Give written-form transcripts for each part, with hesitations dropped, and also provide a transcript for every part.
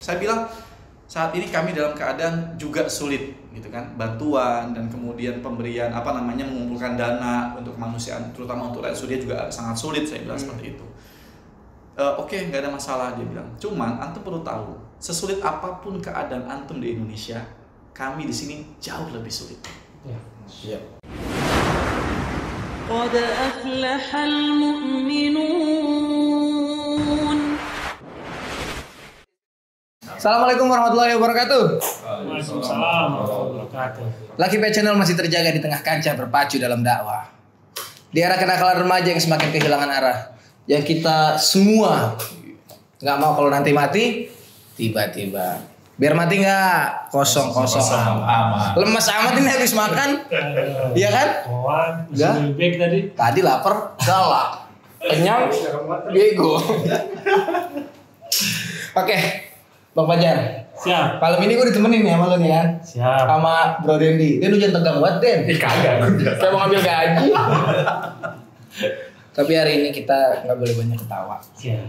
Saya bilang saat ini kami dalam keadaan juga sulit gitu kan, bantuan dan kemudian pemberian mengumpulkan dana untuk kemanusiaan terutama untuk rakyat Suriah juga sangat sulit, saya bilang seperti itu. Oke, nggak ada masalah, dia bilang. Cuman antum perlu tahu, sesulit apapun keadaan antum di Indonesia, kami di sini jauh lebih sulit. Siap. قد أفلح المؤمنون. Assalamualaikum warahmatullahi wabarakatuh. Waalaikumsalam warahmatullahi wabarakatuh. Lucky Pet Channel masih terjaga di tengah kancah berpacu dalam dakwah. Di era kenakalan remaja yang semakin kehilangan arah, yang kita semua nggak mau kalau nanti mati, tiba-tiba biar mati nggak kosong amat. Lemas amat ini habis makan, iya kan? Nggak? Tadi lapar, galak, kenyang, bego. Oke, Bang Fajar. Siap. Malam ini gue ditemenin nih sama lo nih kan? Siap. Sama Bro Dendi. Dia lu jangan tegang banget, Den. Kagak. Kayak mau ngambil gaji. Tapi hari ini kita nggak boleh banyak ketawa. Siap.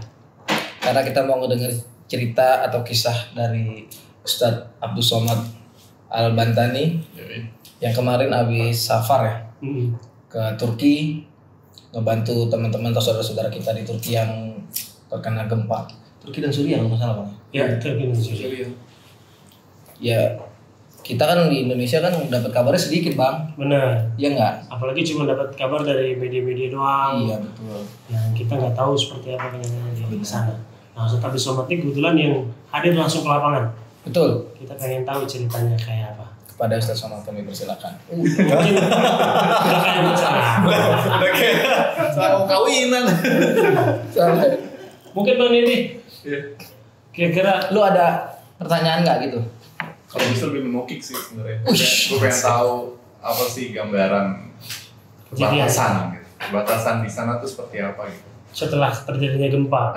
Karena kita mau ngedenger cerita atau kisah dari Ustadz Abdul Somad Al-Bantani yang kemarin habis safar ya ke Turki, ngebantu teman-teman atau saudara-saudara kita di Turki yang terkena gempa. Turki dan Suriah kalau nggak salah Bang. Ya, Turki dan Suriah. Ya, kita kan di Indonesia kan dapat kabarnya sedikit Bang. Benar. Iya nggak? Apalagi cuma dapat kabar dari media-media doang. Iya betul. Yang kita nggak tahu seperti apa kenyataannya di sana. Nah, Ustadz Abdul Somad ini kebetulan yang hadir langsung ke lapangan. Betul. Kita pengen tahu ceritanya kayak apa. Kepada Ustadz Somad kami persilakan. Mungkin udah kayak masalah. Udah kayak mau kawinan. Mungkin Bang Nindi, kira-kira Lu ada pertanyaan nggak gitu? Kalau bisa lebih menukik sih sebenarnya. Gue pengen tahu apa sih gambaran batasan gitu. Batasan di sana tuh seperti apa gitu. setelah terjadinya gempa.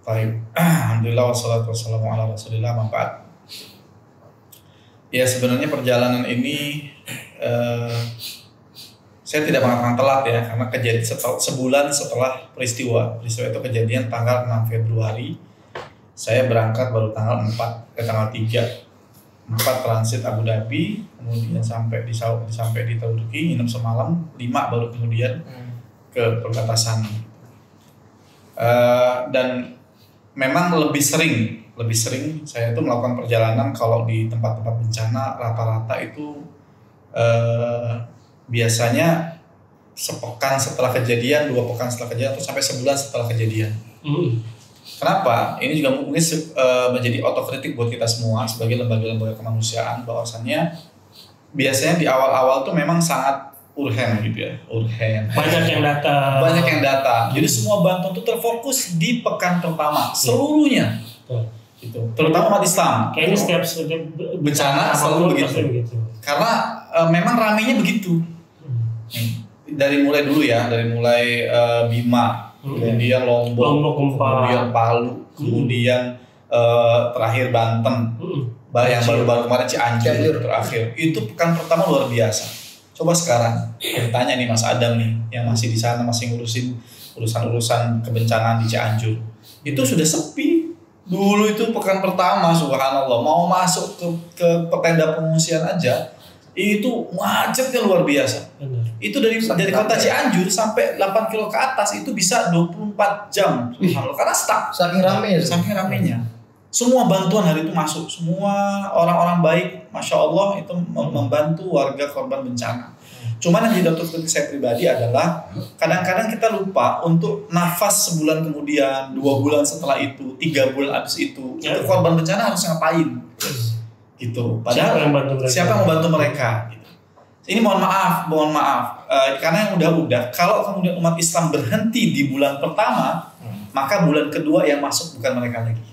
Baik, alhamdulillah wassalatu wassalamu ala rasulillah manfaat. Ya sebenarnya perjalanan ini saya tidak mengatakan telat ya, karena kejadian sebulan setelah peristiwa itu kejadian tanggal 6 Februari. Saya berangkat baru tanggal 3 transit Abu Dhabi, kemudian sampai di Turki, nginep semalam, 5 baru kemudian ke perbatasan. Dan memang lebih sering saya itu melakukan perjalanan kalau di tempat-tempat bencana rata-rata itu biasanya sepekan setelah kejadian, 2 pekan setelah kejadian, atau sampai sebulan setelah kejadian. Kenapa? Ini juga mungkin menjadi otokritik buat kita semua sebagai lembaga-lembaga kemanusiaan, bahwasannya biasanya di awal-awal tuh memang sangat urgen gitu ya, Banyak yang datang. Jadi semua bantuan itu terfokus di pekan pertama seluruhnya. Gitu. Terutama umat Islam. Kayaknya setiap bencana selalu begitu. Karena memang ramainya begitu. Dari mulai Bima, kemudian Lombok, kemudian Palu, kemudian terakhir Banten, yang baru-baru kemarin Cianjur terakhir. Itu pekan pertama luar biasa. Coba sekarang tanya nih Mas Adam nih, yang masih di sana, masih ngurusin urusan kebencanaan di Cianjur. Itu sudah sepi. Dulu itu pekan pertama, subhanallah, mau masuk ke tenda pengungsian aja, itu macetnya luar biasa. Itu dari kota Cianjur sampai 8 kilo ke atas itu bisa 24 jam. Karena stuck. Saking ramenya. Semua bantuan hari itu masuk. Semua orang-orang baik, Masya Allah, itu membantu warga korban bencana. Cuman yang jadi kritik saya pribadi adalah kadang-kadang kita lupa untuk nafas sebulan kemudian, 2 bulan setelah itu, 3 bulan habis itu korban bencana harus ngapain? Gitu. Padahal siapa yang membantu mereka? Gitu. Ini mohon maaf, karena yang udah kalau kemudian umat Islam berhenti di bulan pertama, maka bulan kedua yang masuk bukan mereka lagi.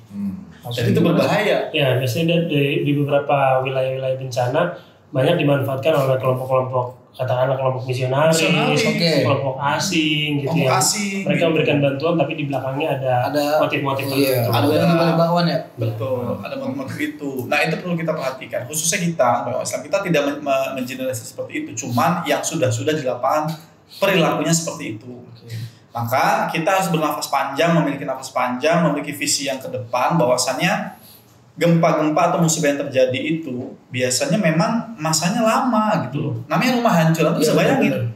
Jadi itu berbahaya. Ya, biasanya di beberapa wilayah-wilayah bencana banyak dimanfaatkan oleh kelompok-kelompok, katakanlah kelompok misionaris, kelompok asing gitu ya. Mereka memberikan bantuan tapi di belakangnya ada motif-motif tertentu. Ada bangkuan ya. Betul, ada motif itu. Nah, itu perlu kita perhatikan. Khususnya kita, bahwa Islam kita tidak mengeneralisasi seperti itu. Cuman yang sudah di lapangan perilakunya seperti itu. Maka kita harus bernafas panjang, memiliki nafas panjang, memiliki visi yang ke depan, bahwasannya gempa-gempa atau musibah yang terjadi itu biasanya memang masanya lama gitu loh. Namanya rumah hancur, Anda bisa bayangin.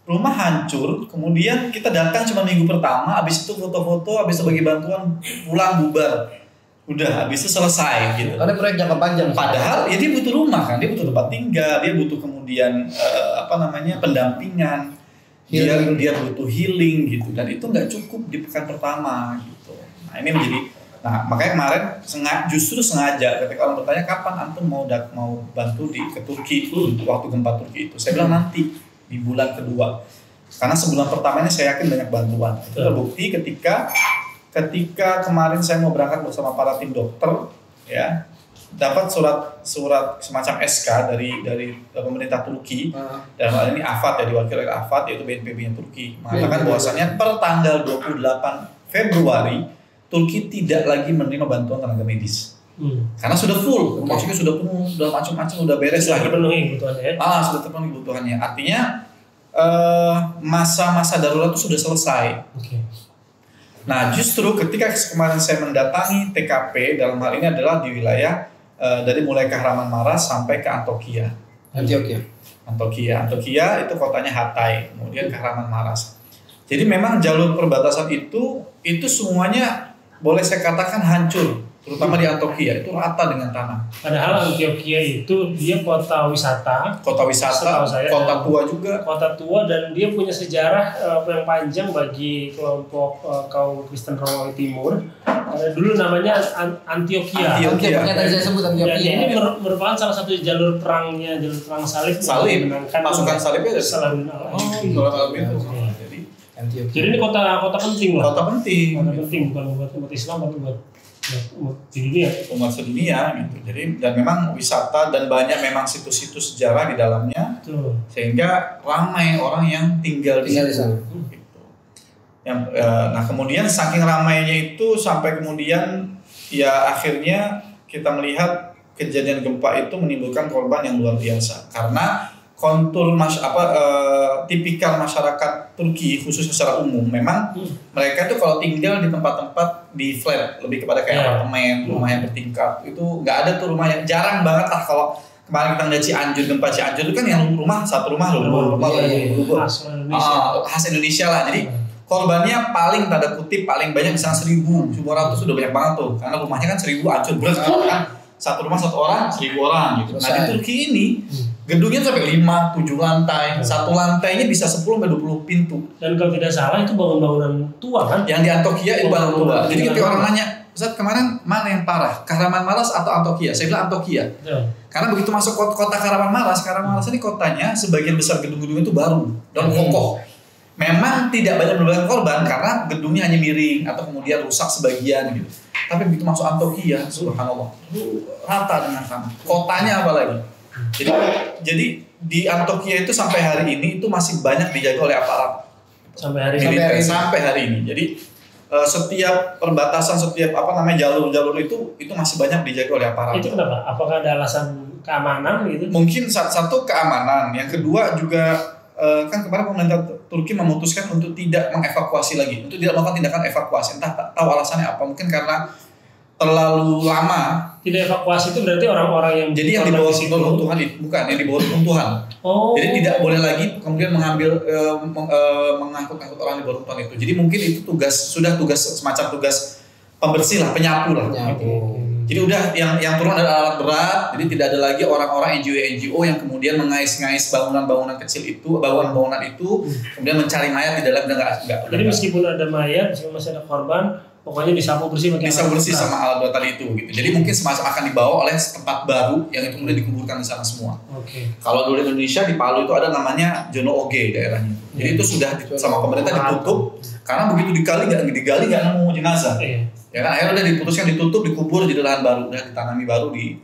Rumah hancur, kemudian kita datang cuma minggu pertama, habis itu foto-foto, habis itu bagi bantuan, pulang bubar. Udah, habis itu selesai gitu. Ada proyek jangka panjang. Padahal ya dia butuh rumah kan, dia butuh tempat tinggal, dia butuh kemudian pendampingan. Dia butuh healing gitu, dan itu nggak cukup di pekan pertama gitu. Nah ini makanya kemarin justru sengaja ketika orang bertanya kapan antum mau bantu ke Turki waktu gempa Turki itu, saya bilang nanti di bulan kedua, karena sebulan pertama ini saya yakin banyak bantuan. Itu terbukti ketika kemarin saya mau berangkat bersama para tim dokter, ya dapat surat semacam SK dari pemerintah Turki, dalam hal ini AFAD ya, diwakili oleh AFAD yaitu BNPB-nya Turki, mengatakan bahwasannya per tanggal 28 Februari Turki tidak lagi menerima bantuan tenaga medis. Karena sudah full, maksudnya sudah penuh, sudah macam-macam, sudah beres lagi. Sudah terpenuhi kebutuhannya. Sudah terpenuhi kebutuhannya. Artinya masa-masa darurat itu sudah selesai. Nah, justru ketika kemarin saya mendatangi TKP, dalam hal ini adalah di wilayah dari mulai Kahramanmaras sampai ke Antioquia itu kotanya Hatay, kemudian Kahramanmaras. Jadi memang jalur perbatasan itu semuanya boleh saya katakan hancur, terutama di Antioquia itu rata dengan tanah. Padahal Antioquia itu dia kota wisata, kota tua juga. Kota tua, dan dia punya sejarah yang panjang bagi kelompok kaum Kristen Romawi Timur. Dulu namanya Antioquia. Tadi saya sebut Antioquia. Ini merupakan salah satu jalur perang salib. Pasukan salibnya dari Saladin Jadi ini kota penting lah. Kota penting bukan buat umat Islam tapi buat umat sedunia gitu. Jadi dan memang wisata dan banyak memang situs-situs sejarah di dalamnya. Betul. Sehingga ramai orang yang tinggal di sana. Gitu. Nah kemudian saking ramainya itu sampai kemudian ya akhirnya kita melihat kejadian gempa itu menimbulkan korban yang luar biasa karena kontur tipikal masyarakat Turki khususnya secara umum memang mereka tuh kalau tinggal di tempat-tempat di flat lebih kepada kayak apartemen, rumah yang bertingkat, itu nggak ada tuh rumah yang jarang banget lah. Kalau kemarin kita ngeliat gempa Cianjur itu kan yang satu rumah khas Indonesia lah. Jadi korbannya paling tanda kutip paling banyak misalnya 1.200 sudah banyak banget tuh, karena rumahnya kan 1.000 hancur berat kan, satu rumah satu orang 1.000 orang gitu. Nah di Turki ini gedungnya sampai 5-7 lantai, satu lantainya bisa 10-20 pintu. Dan kalau tidak salah itu bangunan bangunan tua kan? Yang di Antioquia itu bangunan tua. Jadi ketika orang nanya, Ustaz kemarin mana yang parah? Kahramanmaras atau Antioquia? Saya bilang Antioquia. Karena begitu masuk kota Kahramanmaras ini kotanya sebagian besar gedung-gedung itu baru dan kokoh. Memang tidak banyak menimbulkan korban karena gedungnya hanya miring atau kemudian rusak sebagian gitu. Tapi begitu masuk Antioquia, subhanallah, rata dengan tanah. Kotanya apalagi. Jadi di Antioquia itu sampai hari ini itu masih banyak dijaga oleh aparat sampai hari ini. Jadi setiap perbatasan, setiap jalur-jalur itu masih banyak dijaga oleh aparat. Itu kenapa? Apakah ada alasan keamanan gitu? Mungkin satu keamanan, yang kedua juga kan kemarin pemerintah Turki memutuskan untuk tidak mengevakuasi lagi, untuk tidak melakukan tindakan evakuasi. Entah tahu alasannya apa, mungkin karena terlalu lama. Tidak evakuasi itu berarti orang-orang yang jadi yang di bawah runtuhan bukan, yang di bawah runtuhan. Jadi tidak boleh lagi kemudian mengangkut orang di bawah runtuhan itu. Jadi mungkin itu tugas semacam tugas pembersih lah, penyapu lah. Jadi udah yang turun adalah alat berat. Jadi tidak ada lagi orang-orang NGO yang kemudian mengais-ngais bangunan kecil itu, bangunan itu, kemudian mencari mayat di dalam. Enggak. Jadi meskipun ada mayat, meskipun masih ada korban, pokoknya disapu bersih sama alat berat tadi itu gitu. Jadi mungkin semacam akan dibawa oleh tempat baru yang itu kemudian dikuburkan di sana semua. Kalau dulu di Indonesia di Palu itu ada namanya Jono Oge daerahnya. Jadi itu sudah sama pemerintah ditutup karena begitu digali nggak nemu jenazah. Ya kan akhirnya udah diputuskan ditutup, dikubur jadi lahan baru, udah ditanami baru di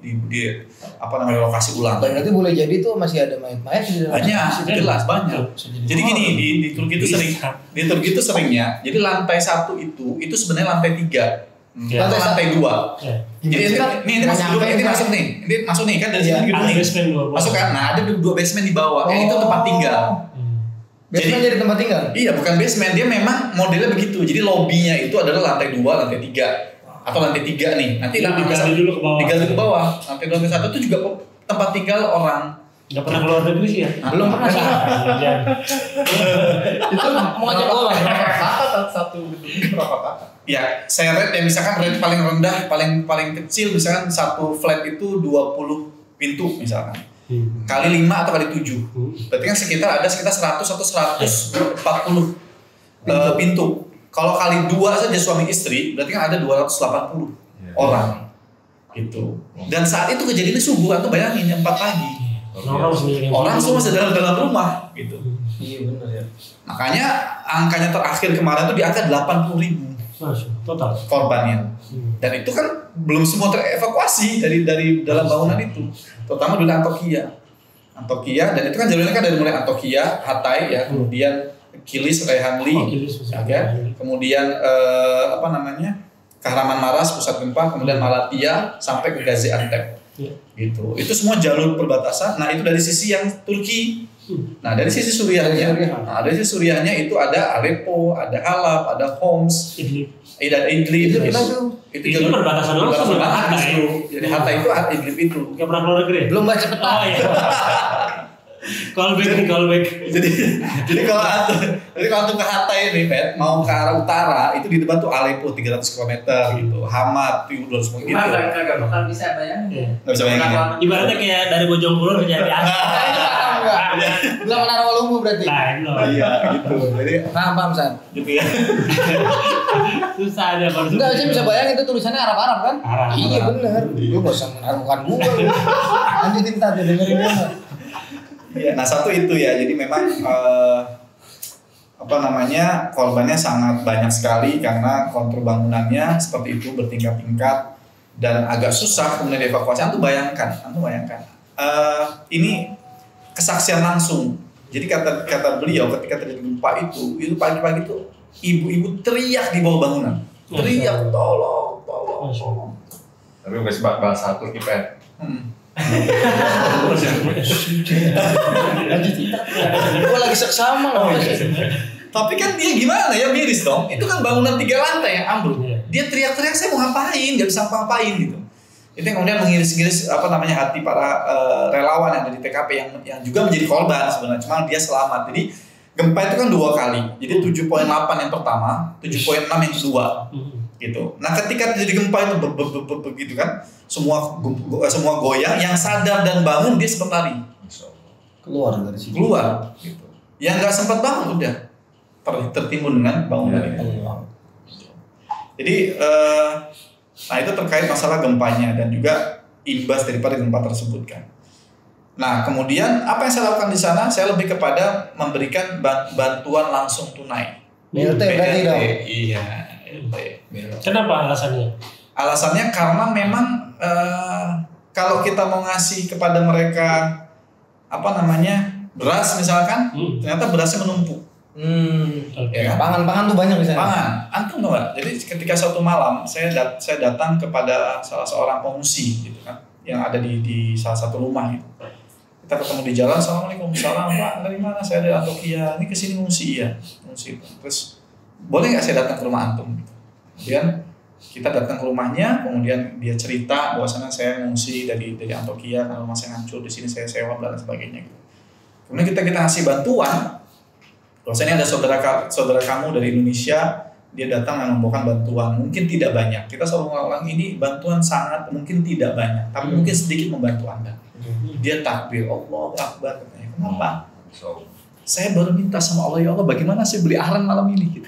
lokasi ulang. Berarti boleh jadi tuh masih ada mayat-mayat di dalam. Jelas banyak. Jadi gini di Turki itu seringnya. Jadi lantai 1 itu sebenarnya lantai 3. Lantai 2. Jadi ini masuk nih kan dari sini gedung nih. Masuk kan. Nah, ada 2 basement di bawah. Yang itu tempat tinggal. Basement jadi tempat tinggal? Iya, bukan basement, dia memang modelnya begitu. Jadi lobbynya itu adalah lantai 2, lantai 3 atau lantai 3 nih. Nanti digali dulu ke bawah. Digali ke bawah. Lantai 1 itu juga tempat tinggal orang. Gak pernah keluar negeri sih ya? Belum pernah sih. Itu mau ngajak gua berapa kakak satu gedung berapa kakak? Ya, saya rate ya misalkan rate paling rendah, paling kecil misalkan satu flat itu 20 pintu misalkan. Kali 5 atau kali 7. Berarti kan sekitar 100 atau 140 pintu. Kalau kali 2 saja suami istri, berarti kan ada 280 orang. Gitu. Dan saat itu kejadiannya subuh, atau bayangin 4 pagi. Orang semua sedang dalam rumah gitu. Iya benar ya. Makanya angkanya terakhir kemarin itu di angka 80.000 total korbannya. Dan itu kan belum semua terevakuasi dari dalam bangunan itu. Terutama dulu Antokia, dan itu kan jalurnya kan dari mulai Antokia, Hatay ya, kemudian Kilis, Rehanli, kemudian Kahramanmaras pusat gempa, kemudian Malatya sampai ke Gaziantep. Gitu. Itu semua jalur perbatasan. Nah, itu dari sisi yang Turki. Nah, dari sisi Suriahnya. Nah, dari sisi Suriahnya itu ada Aleppo, ada Halab, ada Homs, dan Idlib. Itu jalur perbatasan langsung justru. Jadi Hatay itu Idlib itu. Gak pernah keluar negeri. Belum baca peta. Oh iya. Callback. Jadi kalau antum ke Hatay nih, Pet, mau ke arah utara, itu di depan tuh Aleppo 300 km gitu. Hamad itu 200 km gitu. Kagak bakal bisa bayangin. Enggak bisa bayangin. Ibaratnya kayak dari Bojongkulur ke Jati Asih. Belum menara Walumbu berarti. Iya, gitu. Jadi paham San. Gitu ya. Susah ada kalau enggak sih bisa bayangin itu tulisannya Arab-Arab kan? Iya benar. Lu enggak usah menaruhkan gua. Lanjutin tadi dengerin dia. Ya, nah satu itu ya, jadi memang korbannya sangat banyak sekali karena kontur bangunannya seperti itu bertingkat-tingkat dan agak susah kemudian dievakuasi. Antum bayangkan, ini kesaksian langsung. Jadi kata beliau ketika terjadi gempa itu pagi-pagi itu ibu-ibu teriak di bawah bangunan, teriak tolong. Tapi nggak bahasa Turki Pet. Gua lagi seksama loh. Tapi kan dia gimana ya, miris dong. Itu kan bangunan 3 lantai yang ambruk. Dia teriak-teriak, saya mau ngapain, nggak bisa ngapain gitu. Itu yang kemudian mengiris-iris hati para relawan yang ada di TKP yang juga menjadi korban sebenarnya. Cuma dia selamat. Jadi gempa itu kan 2 kali. Jadi 7.8 yang pertama, 7.6 yang kedua. Gitu. Nah, ketika terjadi gempa itu begitu kan, semua goyang, yang sadar dan bangun dia sempat lari. Keluar dari situ. Keluar gitu. Yang enggak sempat bangun udah tertimbun dengan bangunan itu. Jadi nah itu terkait masalah gempanya dan juga imbas daripada gempa tersebut kan. Nah, kemudian apa yang saya lakukan di sana? Saya lebih kepada memberikan bantuan langsung tunai. BLT berarti dong. Iya. Kenapa alasannya? Alasannya karena memang kalau kita mau ngasih kepada mereka beras misalkan, ternyata berasnya menumpuk. Ya kan? Pangan tuh banyak di sana. Pangan, antum tahu nggak? Jadi ketika suatu malam saya datang kepada salah seorang pengungsi gitu kan, yang ada di salah satu rumah gitu. Kita ketemu di jalan, assalamualaikum, salam Pak, dari mana? Saya dari Antokia, ini kesini ngungsi ya, ngungsi. Terus boleh nggak saya datang ke rumah antum? Kemudian kita datang ke rumahnya, kemudian dia cerita bahwasanya saya ngungsi dari Antokia karena rumah saya hancur, di sini saya sewa dan sebagainya. Gitu. Kemudian kita kasih bantuan. Bahwasanya ada saudara kamu dari Indonesia, dia datang yang membawakan bantuan, mungkin tidak banyak. Kita selalu mengulang ini bantuan sangat mungkin tidak banyak, tapi mungkin sedikit membantu Anda. Dia takbir, Allahu Akbar katanya. Kenapa? Saya baru minta sama Allah, ya Allah, bagaimana saya beli arang malam ini gitu.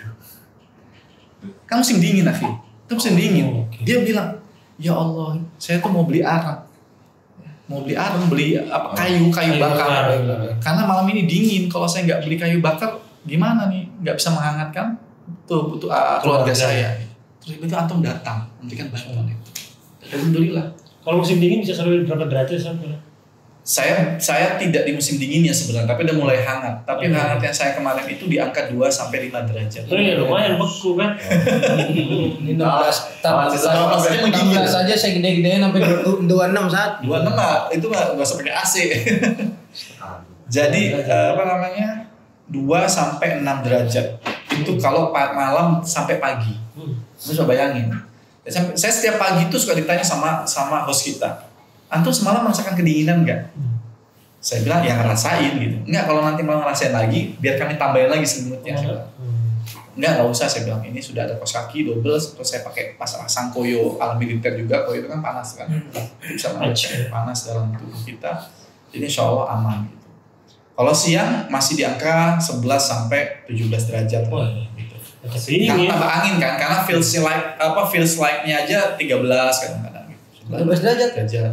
Kan musim dingin, Akhi. Itu musim dingin. Dia bilang, ya Allah, saya tuh mau beli arang. Beli kayu bakar. Karena malam ini dingin, kalau saya nggak beli kayu bakar, gimana nih? Nggak bisa menghangatkan butuh keluarga saya. Terus itu antum datang, memberikan bantuan itu. Alhamdulillah. Kalau musim dingin bisa sampai berapa derajat sampai? Saya tidak di musim dinginnya sebenarnya, tapi udah mulai hangat. Tapi hangat yang saya kemarin itu di angka 2 sampai 5 derajat. Oh iya, lumayan beku kan. Ini 16 saja saya gede-gedein sampai 26 saat. 26 lah, itu nggak usah pakai AC. Jadi 2-6 derajat. Itu kalau malam sampai pagi. Lu coba bayangin. Saya setiap pagi itu suka ditanya sama host kita, antum semalam merasakan kedinginan nggak? Saya bilang ya ngerasain gitu. Enggak, kalau nanti mau ngerasain lagi, biar kami tambahin lagi selimutnya. Enggak usah, saya bilang ini sudah ada kaos kaki double, terus saya pakai pasang koyo ala militer juga, koyo itu kan panas kan, bisa menahan panas dalam tubuh kita, jadi insya Allah aman gitu. Kalau siang masih di angka 11-17 derajat gitu. Karena tambah angin kan, karena feels like-nya aja 13 kadang-kadang gitu. 13 derajat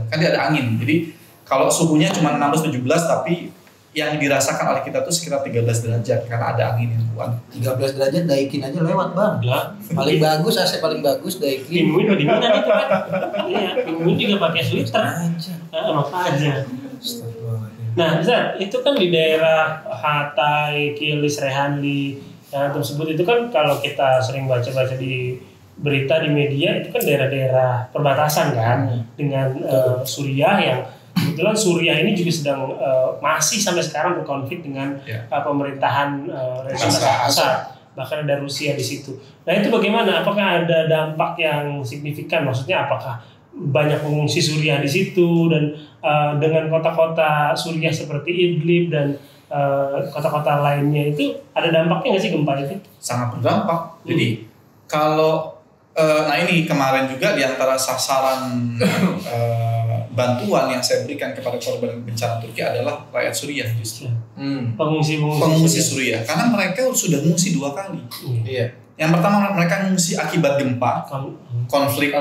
kan dia ada angin, jadi kalau suhunya cuma 16-17 tapi yang dirasakan oleh kita tuh sekitar 13 derajat karena ada angin yang kuat. 13 derajat Daikin aja lewat bang. Paling bagus, AC paling bagus Daikin. Pinguin di mana itu kan? Iya, pinguin juga pakai sweater. Makanya. Nah, Zat, itu kan di daerah Hatay, Kilis, Rehanli yang tersebut itu kan kalau kita sering baca-baca di berita di media itu kan daerah-daerah perbatasan kan dengan Suriah yang kebetulan Suriah ini juga sedang masih sampai sekarang berkonflik dengan pemerintahan Assad, bahkan ada Rusia di situ. Nah itu bagaimana? Apakah ada dampak yang signifikan? Maksudnya apakah banyak pengungsi Suriah di situ dan dengan kota-kota Suriah seperti Idlib dan kota-kota lainnya itu ada dampaknya nggak sih gempa itu? Sangat berdampak. Jadi kalau nah ini kemarin juga di antara sasaran bantuan yang saya berikan kepada korban bencana Turki adalah rakyat Suriah justru. Pengungsi Suriah karena mereka sudah mengungsi 2 kali. Iya. Yang pertama mereka mengungsi akibat gempa, konflik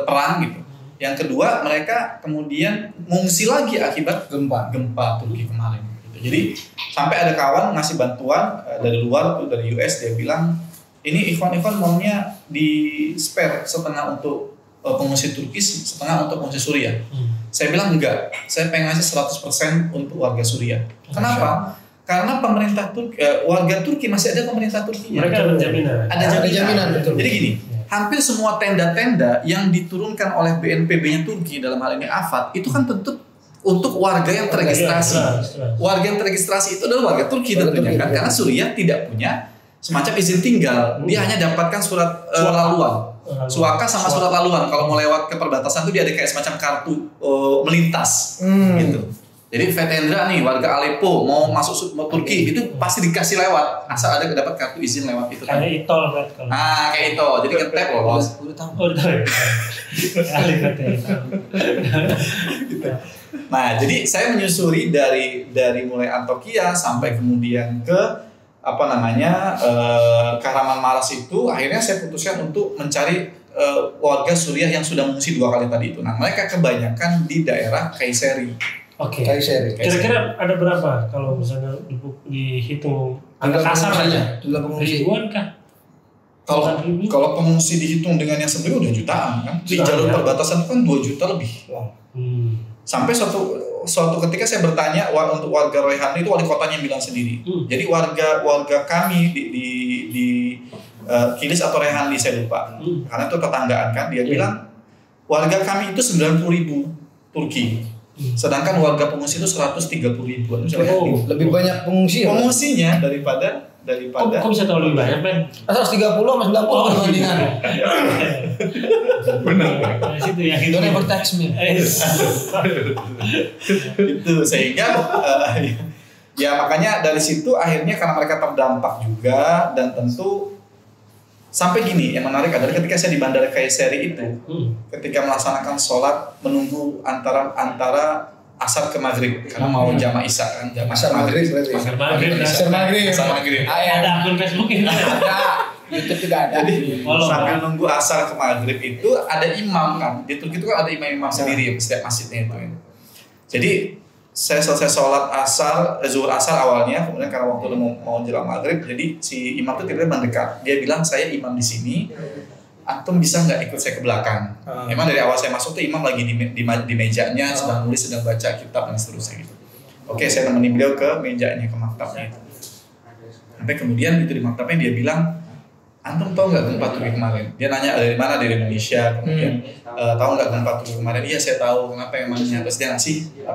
perang gitu. Yang kedua mereka kemudian mengungsi lagi akibat gempa Turki kemarin. Gitu. Jadi sampai ada kawan ngasih bantuan dari luar tuh dari US, dia bilang ini ikhwan-ikhwan maunya di spare setengah untuk pengungsi Turki, setengah untuk pengungsi Suriah. Saya bilang enggak, saya pengen ngasih 100% untuk warga Suriah. Kenapa? Karena pemerintah Turki, warga Turki masih ada pemerintah Turki. Mereka ada jaminan. Ada jaminan. Betul. Jadi gini, hampir semua tenda-tenda yang diturunkan oleh BNPB-nya Turki dalam hal ini AFAD itu kan tentu untuk warga yang terregistrasi. Warga yang terregistrasi itu adalah warga Turki tentunya kan, karena Suriah tidak punya semacam izin tinggal. Dia hanya dapatkan surat laluan. Suaka sama surat laluan. Kalau mau lewat ke perbatasan tuh dia ada kayak semacam kartu melintas gitu. Jadi Vetendra nih warga Aleppo mau masuk Turki itu pasti dikasih lewat asal ada dapat kartu izin lewat itu kan. Kayak itol kan. Kayak itu. Jadi ngetap lolos. Udah tahu. Nah, jadi saya menyusuri dari mulai Antokia sampai kemudian ke Kahramanmaras itu, akhirnya saya putuskan untuk mencari warga Suriah yang sudah mengungsi 2 kali tadi itu. Nah, mereka kebanyakan di daerah Kayseri. Oke. Kayseri. Kira-kira ada berapa kalau misalnya dihitung angka kasar aja? Ribuan kah? Kalau pengungsi dihitung dengan yang sebelumnya udah jutaan kan? Di jalur perbatasan kan 2 juta lebih. Sampai suatu ketika saya bertanya untuk warga Rehanli itu wali kotanya bilang sendiri. Jadi warga kami di Kilis atau Rehanli saya lupa. Karena itu tetanggaan kan, dia bilang warga kami itu 90.000 Turki. Sedangkan warga pengungsi itu 130.000. Lebih banyak pengungsinya daripada Kok bisa tahu lebih banyak, Ben? 130 sama 90 perbandingan. Benar. Situ ya. Don't ever text me. Itu sehingga ya makanya dari situ akhirnya karena mereka terdampak juga, dan tentu sampai gini yang menarik adalah ketika saya di Bandara Kayseri itu, ketika melaksanakan sholat menunggu antara asar ke maghrib karena mau jamaah isya kan, jamaah maghrib. Ada akun Facebook ini. Ada. YouTube juga ada. Jadi sambil nunggu asar ke maghrib itu ada imam kan. Di Turki itu kan ada imam sendiri setiap masjidnya itu. Jadi saya selesai sholat zuhur asar awalnya, kemudian karena waktu mau jelang maghrib, jadi si imam itu tiba-tiba mendekat. Dia bilang, saya imam di sini. Antum bisa nggak ikut saya ke belakang? Emang dari awal saya masuk tuh imam lagi di mejanya sedang nulis, sedang baca kitab dan seterusnya gitu. Oke, saya nemenin beliau ke mejanya, ke maktabnya itu. Sampai kemudian itu di maktabnya dia bilang, antum tahu nggak gempa Turki kemarin? Dia nanya dari mana, dari Indonesia. Kemudian tahu nggak gempa Turki kemarin? Iya saya tahu. Kenapa emangnya? Terus dia ngasih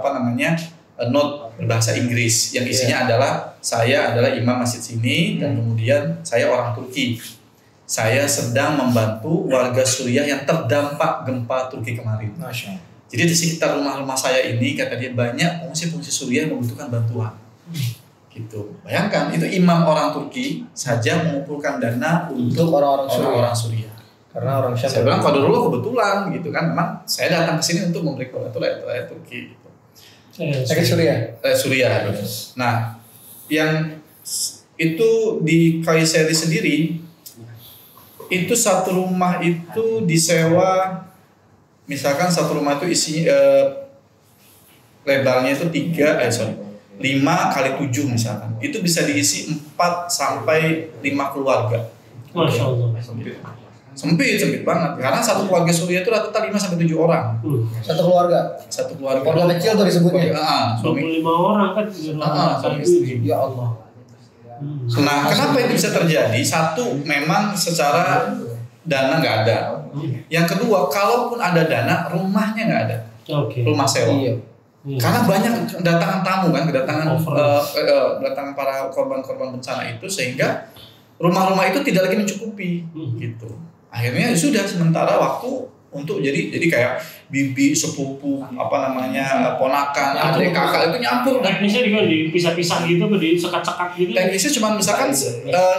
note berbahasa Inggris yang isinya adalah saya adalah imam masjid sini dan kemudian saya orang Turki. Saya sedang membantu warga Suriah yang terdampak gempa Turki kemarin. Jadi di sekitar rumah-rumah saya ini kata dia banyak pengungsi-pengungsi Suriah yang membutuhkan bantuan. Gitu. Bayangkan itu imam orang Turki saja mengumpulkan dana untuk orang-orang Suriah. Karena orang Syam. Saya bilang qadarullah kebetulan gitu kan, memang saya datang ke sini untuk memberi bantuan rakyat Turki. Gitu. Sakit Suriah. Nah, yang itu di Kayseri sendiri itu satu rumah itu disewa, misalkan satu rumah itu isi lebarnya itu 5 kali 7 misalkan, itu bisa diisi 4 sampai 5 keluarga. Masya Allah. Sempit banget karena satu keluarga Suriah itu rata-rata 5 sampai 7 orang. Satu keluarga. Keluarga kecil tuh disebutnya. 25 orang kan. Suami istri. Ya Allah. Nah, kenapa itu bisa terjadi? Satu, memang secara dana nggak ada. Yang kedua, kalaupun ada dana, rumahnya nggak ada. Rumah sewa. Iya. Karena banyak kedatangan tamu kan, kedatangan para korban-korban bencana itu, sehingga rumah-rumah itu tidak lagi mencukupi gitu. Akhirnya sudah sementara waktu untuk jadi kayak bibi, sepupu, ponakan, adik, kakak itu nyampur. Teknisnya juga dipisah-pisah gitu, disekat-sekat gitu. Teknisnya cuma misalkan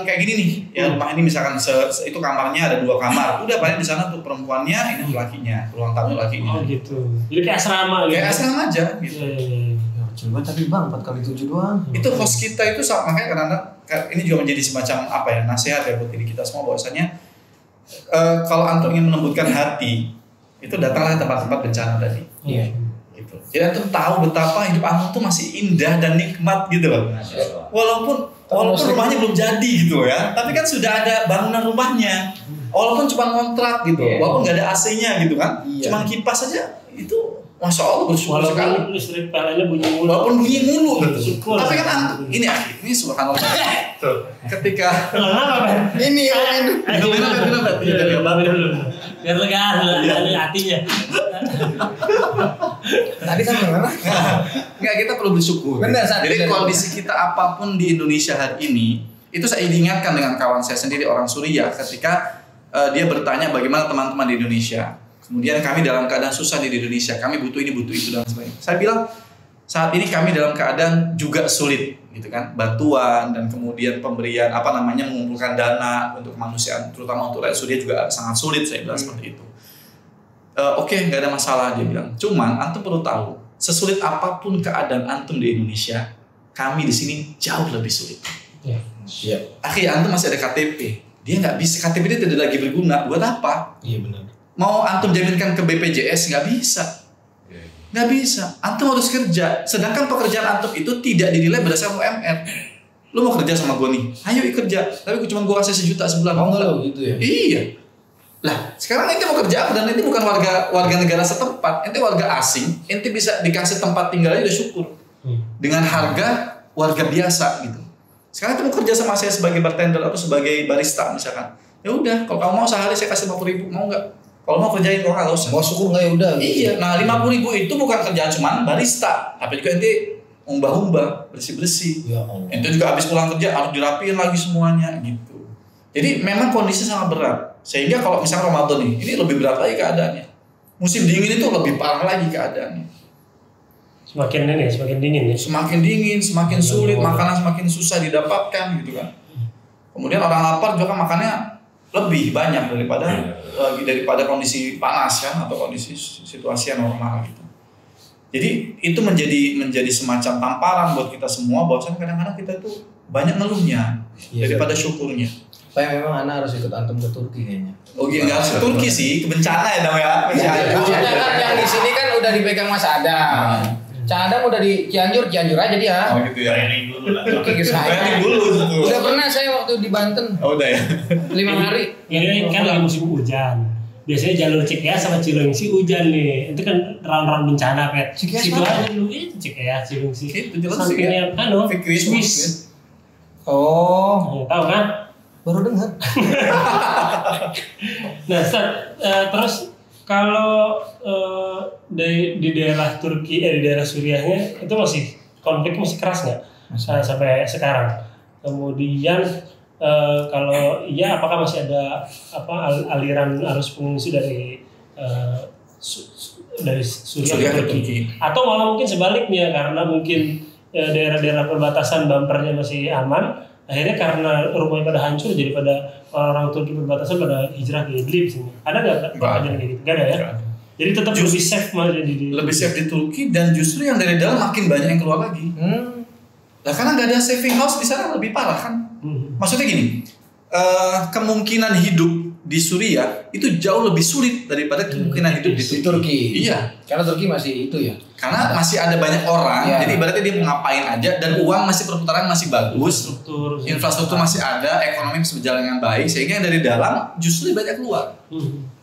kayak gini nih, ya rumah ini misalkan itu kamarnya ada 2 kamar, udah paling di sana untuk perempuannya, ini lakinya, ruang tamu lakinya. Oh gitu. Jadi kayak asrama gitu. Kayak asrama aja gitu. Cuma tapi bang 4 kali 7 doang. Itu host kita itu makanya kadang-kadang ini juga menjadi semacam nasihat ya buat diri kita semua bahwasanya kalau antum ingin melembutkan hati itu datanglah ke tempat-tempat bencana tadi. Iya. Gitu. Jadi antum tahu betapa hidup antum tuh masih indah dan nikmat gitu loh. Walaupun rumahnya belum jadi gitu ya, tapi kan sudah ada bangunan rumahnya. Walaupun cuma kontrak gitu, walaupun nggak ada AC-nya gitu kan, cuma kipas saja itu. Masya Allah bersyukur sekali. Walaupun listrik PLN-nya bunyi mulu. Walaupun bunyi mulu gitu. Tapi kan ini subhanallah. Ketika ini biar lega hatinya. Tadi sampai mana? Enggak, kita perlu bersyukur. Benar, jadi kondisi kita apapun di Indonesia hari ini, itu saya diingatkan dengan kawan saya sendiri orang Suriah ketika dia bertanya bagaimana teman-teman di Indonesia. Kemudian kami dalam keadaan susah di Indonesia, kami butuh ini, butuh itu dan sebagainya. Saya bilang saat ini kami dalam keadaan juga sulit, gitu kan, bantuan dan kemudian pemberian mengumpulkan dana untuk kemanusiaan, terutama untuk rakyat Suriah juga sangat sulit. Saya bilang seperti itu. Oke, nggak ada masalah dia bilang. Cuman antum perlu tahu, sesulit apapun keadaan antum di Indonesia, kami di sini jauh lebih sulit. Siap. Akhirnya antum masih ada KTP, dia nggak bisa, KTP dia tidak lagi berguna. Buat apa? Iya benar. Mau antum jaminkan ke BPJS nggak bisa, antum harus kerja. Sedangkan pekerjaan antum itu tidak dinilai berdasarkan UMR. Lu mau kerja sama gue nih, ayo kerja. Tapi cuma gue kasih 1 juta sebulan. Mau nggak lo gitu ya? Iya. Lah sekarang ente mau kerja apa? Dan ente bukan warga negara setempat, ente warga asing. Ente bisa dikasih tempat tinggalnya udah syukur. Dengan harga warga biasa gitu. Sekarang ente mau kerja sama saya sebagai bartender atau sebagai barista misalkan. Ya udah, kalau kamu mau sehari saya kasih 50.000, mau nggak? Kalau mau kerjain kok nggak usah. Mau syukur nggak ya udah. Iya. Nah 50.000 itu bukan kerjaan cuma barista, tapi juga ente umbah-umbah, bersih-bersih. Ya Allah. Ente juga habis pulang kerja harus dirapiin lagi semuanya gitu. Jadi memang kondisi sangat berat. Sehingga kalau misalnya Ramadan nih, ini lebih berat lagi keadaannya. Musim dingin itu lebih parah lagi keadaannya. Semakin dingin ya. Semakin dingin, semakin sulit, makanan semakin susah didapatkan gitu kan. Kemudian orang lapar juga makannya lebih banyak daripada kondisi panas kan, atau kondisi situasi yang normal gitu. Jadi itu menjadi semacam tamparan buat kita semua bahwa kadang-kadang kita tuh banyak ngeluhnya daripada syukurnya. Supaya memang Ana harus ikut antum ke Turki kayaknya. Oh iya, nggak harus ke Turki sih, ke bencana ya namanya. Yang di sini kan udah dipegang Mas Adam. Adam udah di Cianjur aja dia. Oh gitu ya. Training dulu lah. Training dulu. Udah pernah saya waktu di Banten. Oh udah ya. 5 hari. Ini kan lagi musim hujan. Biasanya jalur Cikeas sama Cilengsi hujan nih. Itu kan rawan-rawan bencana, Pet. Cikeas situ aja dulu itu Cikeas, Cilengsi. Itu jelas sih. Sampingnya Swiss. Oh, Tahu kan? baru dengar. Nah, Ustaz, terus Kalau di daerah Turki, di daerah Suriahnya itu konflik masih keras nggak sampai sekarang? Kemudian kalau iya, apakah masih ada aliran arus pengungsi dari Suriah ke Turki? Atau malah mungkin sebaliknya, karena mungkin daerah-daerah perbatasan bumpernya masih aman, akhirnya karena rumahnya pada hancur, jadi pada orang Turki perbatasan pada hijrah ke Idlib sini. Ada nggak kejadian kayak gitu? Nggak ada ya? Jadi tetap lebih safe malah lebih safe di Turki, dan justru yang dari dalam makin banyak yang keluar lagi. Nah, karena nggak ada saving house di sana, lebih parah kan? Maksudnya gini, kemungkinan hidup di Suriah itu jauh lebih sulit daripada kemungkinan hidup di Turki. Iya, karena Turki masih itu ya. Karena masih ada banyak orang, jadi ibaratnya dia mau ngapain aja, dan uang masih perputaran masih bagus, infrastruktur masih ada, ekonomi masih berjalan dengan baik, sehingga yang dari dalam justru lebih banyak keluar.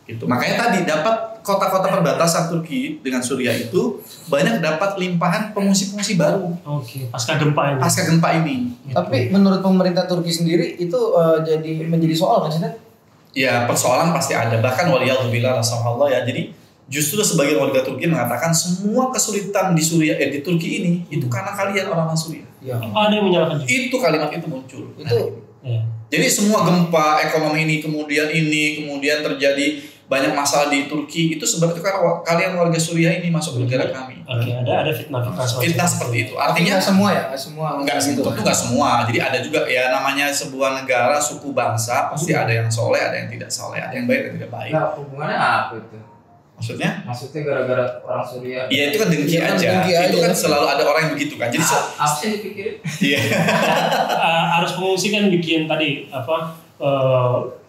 Gitu. Makanya tadi dapat kota-kota perbatasan Turki dengan Suriah itu banyak dapat limpahan pengungsi-pengungsi baru. Oke, pasca gempa ini. Gitu. Tapi menurut pemerintah Turki sendiri itu menjadi soal kan sih? Ya, persoalan pasti ada. Bahkan waliyadzubillah rasulullah ya. Jadi justru sebagian warga Turki mengatakan semua kesulitan di Suriah di Turki ini itu karena kalian orang Suriah. Ya. Ada yang menyalahkan juga. Itu kalimat itu muncul. Itu. Ya. Jadi semua gempa ekonomi ini kemudian terjadi banyak masalah di Turki itu sebab itu karena kalian warga Suriah ini masuk ke negara kami. Oke, ada fitnah seperti itu. Artinya nggak semua. Jadi ada juga ya, namanya sebuah negara, suku bangsa pasti ada yang soleh, ada yang tidak soleh, ada yang baik dan tidak baik. Nah, hubungannya apa itu? Maksudnya gara-gara orang Suriah. Iya, itu kan dengki aja. Itu kan selalu ada orang yang begitu kan. Jadi apa sih dipikirin? Iya. Arus pengungsi kan bikin tadi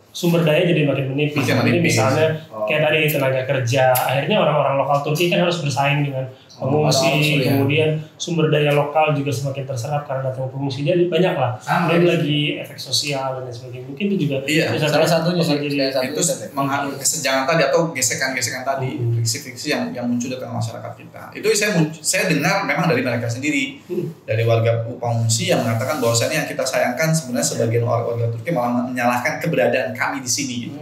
sumber daya jadi makin menipis. Jadi misalnya kayak tadi tenaga kerja, akhirnya orang-orang lokal Turki kan harus bersaing dengan pengungsi, kemudian sumber daya lokal juga semakin terserap karena datang pengungsi. Jadi banyak lah. Dan lagi efek sosial dan sebagainya. Mungkin itu juga salah satunya itu menghadapi kesenjangan tadi atau gesekan-gesekan tadi, friksi-friksi yang muncul di tengah masyarakat kita. Itu saya dengar memang dari mereka sendiri, dari warga pengungsi yang mengatakan bahwasannya yang kita sayangkan sebenarnya sebagian warga Turki malah menyalahkan keberadaan kami di sini.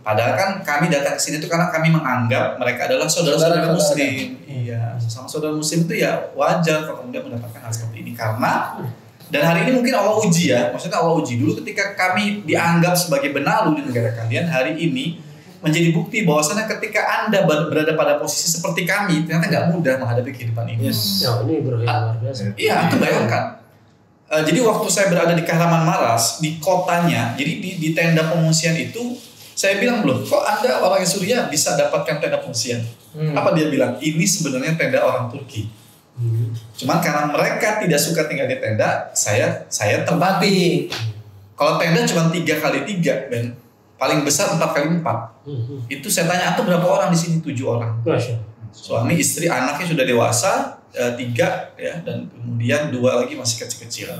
Padahal kan kami datang ke sini itu karena kami menganggap mereka adalah saudara-saudara Muslim. Iya, sama saudara Muslim itu ya wajar kalau kemudian mendapatkan hal seperti ini, karena dan hari ini mungkin Allah uji ya, maksudnya Allah uji dulu ketika kami dianggap sebagai benalu di negara kalian. Hari ini menjadi bukti bahwasannya ketika Anda berada pada posisi seperti kami, ternyata nggak mudah menghadapi kehidupan ini. Ini luar biasa. Iya, Anda bayangkan. Jadi waktu saya berada di Kahramanmaras, di kotanya, jadi di tenda pengungsian itu, saya bilang, loh, kok Anda orang Suriah bisa dapatkan tenda pengungsian? Apa dia bilang? Ini sebenarnya tenda orang Turki. Cuman karena mereka tidak suka tinggal di tenda, saya tempati. Kalau tenda cuma 3x3, Ben, paling besar 4x4. Itu saya tanya, antum berapa orang di sini? 7 orang. Suami, istri, anaknya sudah dewasa, 3 ya, dan kemudian 2 lagi masih kecil-kecil.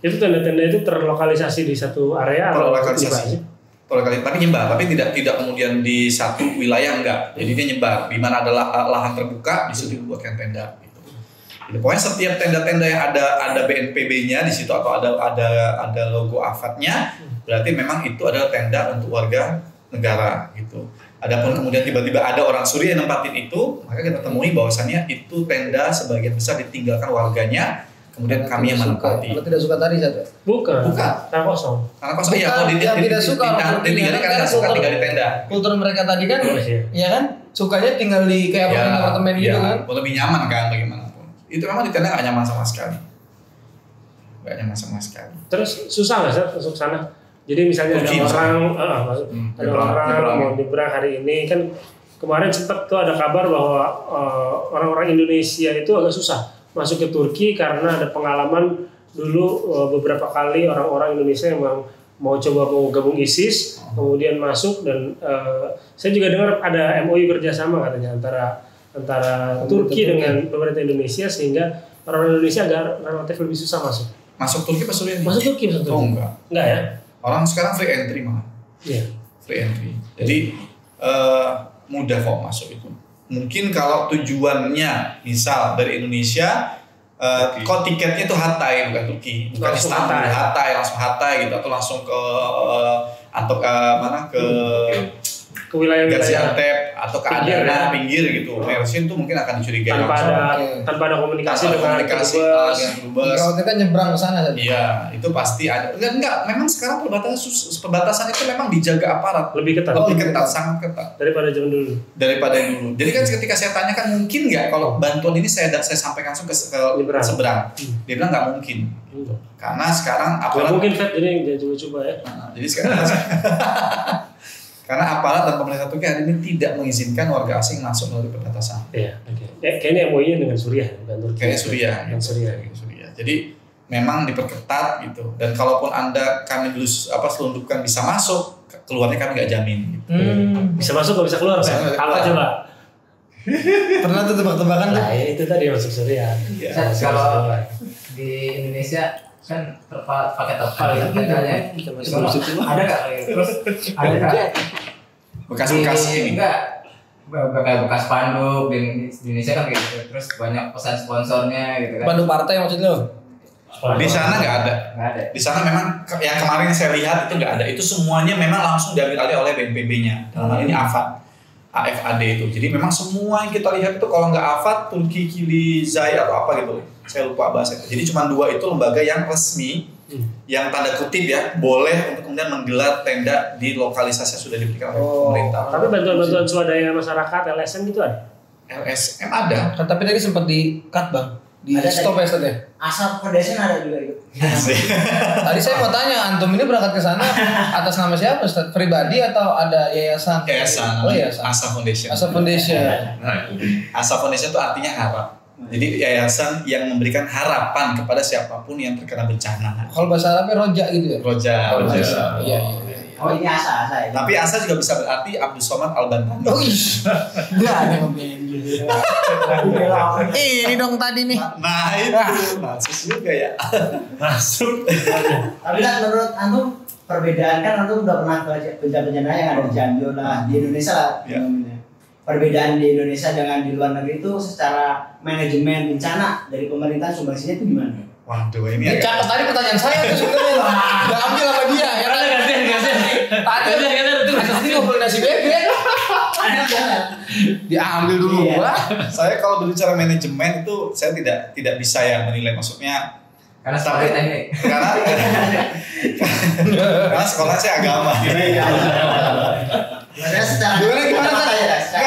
Itu tenda-tenda itu terlokalisasi di satu area atau terlokalisasi? Tapi nyebar, tapi tidak kemudian di satu wilayah, enggak. Jadi dia nyebar. Di mana ada lahan terbuka, di situ dibuatkan tenda. Gitu. Jadi pokoknya setiap tenda-tenda yang ada BNPB-nya di situ atau ada logo AFAD-nya, berarti memang itu adalah tenda untuk warga negara gitu. Adapun kemudian tiba-tiba ada orang Suriah yang nempatin itu, maka kita temui bahwasannya itu tenda sebagian besar ditinggalkan warganya. Kemudian kami yang menempati. Kalau tidak suka tadi saja? Bukan. Karena kosong. Iya, kalau tidak suka ditinggalkan karena suka tinggal di tenda. Kultur mereka tadi kan, ya kan, sukanya tinggal di kayak apartemen gitu kan. Lebih nyaman kan bagaimanapun. Itu memang di tenda nggak nyaman sama sekali. Nggak nyaman sama sekali. Terus susah nggak sih masuk sana? Jadi misalnya ada orang mau nyebrang hari ini kan, kemarin sempat tuh ada kabar bahwa orang-orang Indonesia itu agak susah masuk ke Turki karena ada pengalaman dulu beberapa kali orang-orang Indonesia yang mau gabung ISIS, kemudian masuk dan saya juga dengar ada MOU kerjasama katanya antara Turki dengan pemerintah Indonesia, sehingga orang Indonesia agak relatif lebih susah masuk Turki pas Suriah? Masuk Turki. Oh enggak ya? Orang sekarang free entry malah. Iya. Free entry. Jadi mudah kok masuk itu. Mungkin kalau tujuannya misal dari Indonesia, kok tiketnya itu Hatay bukan Turki, bukan Istanbul, Hatay langsung Hatay gitu, atau langsung ke mana ke wilayah Gaziantep atau keadaannya pinggir gitu. Mersin tuh mungkin akan dicurigai tanpa ada komunikasi dengan dubes. Kalau kita nyebrang ke sana. Iya, itu pasti ada. Enggak, memang sekarang perbatasan itu memang dijaga aparat. Lebih ketat. Sangat ketat. Daripada zaman dulu. Jadi kan ketika saya tanyakan mungkin nggak kalau bantuan ini saya sampaikan langsung ke seberang. Dia bilang nggak mungkin. Gitu. Karena sekarang aparat. Nggak mungkin Fed ini coba-coba ya. Jadi sekarang karena aparat dan pemerintah Turki hari ini tidak mengizinkan warga asing masuk melalui perbatasan. Iya, oke. Kayaknya MOU-nya dengan Suriah, bukan Turki. Kayaknya Suriah. Jadi memang diperketat gitu. Dan kalaupun kami dulu selundupkan bisa masuk, keluarnya kami nggak jamin. Gitu. Bisa masuk nggak bisa keluar? Apa coba? Pernah tuh tebak-tebakan lah. Itu tadi masuk Suriah. Ya. Kalau di Indonesia kan pakai terpal gitu katanya. Ada nggak? Terus ada nggak? Bekas-bekas ini. Enggak. Bekas spanduk di Indonesia kan kayak gitu. Terus banyak pesan sponsornya gitu kan. Spanduk partai maksud lo? Di sana nggak ada. Di sana memang yang kemarin saya lihat itu nggak ada. Itu semuanya memang langsung diambil alih oleh BNPB-nya. Dalam hal ini AFAD itu. Jadi memang semua yang kita lihat itu kalau nggak AFAD, Turki Kilizai atau apa gitu. Saya lupa bahasanya. Jadi cuma 2 itu lembaga yang resmi, yang tanda kutip ya, boleh untuk kemudian menggelar tenda di lokalisasi yang sudah diberikan oleh pemerintah. Tapi bantuan-bantuan swadaya masyarakat, LSM gitu ada? LSM ada. Tapi tadi sempat di-cut bang. Di stop ya Ustaz ya? Asal Foundation ada juga itu. Tadi saya mau tanya, antum ini berangkat ke sana atas nama siapa Ustaz? Pribadi atau ada yayasan? Yayasan. Oh yayasan. Asa Foundation. Asa Foundation. Asa Foundation itu artinya harap. Jadi yayasan yang memberikan harapan kepada siapapun yang terkena bencana. Kalau bahasa Arabnya roja gitu ya? Roja. Iya. Oh ini asa ya. Tapi asa juga bisa berarti Abdul Somad Al-Bantani. Oh iya. Enggak ada ini dong tadi nih. Nah itu masuk juga ya. Masuk. Tapi kan menurut antum perbedaan kan antum udah pernah ke bencana yang ada di Jambi lah di Indonesia lah. Ya. Perbedaan di Indonesia dengan di luar negeri itu secara manajemen bencana dari pemerintahan sumbangsinya itu gimana? Waduh ini agak tadi pertanyaan saya tuh sebenarnya udah ambil sama dia ya kan? Tadi ngobrol nasi bebek diambil dulu gua. Saya kalau berbicara manajemen itu saya tidak bisa ya menilai, maksudnya karena teknik. Karena sekolah saya agama.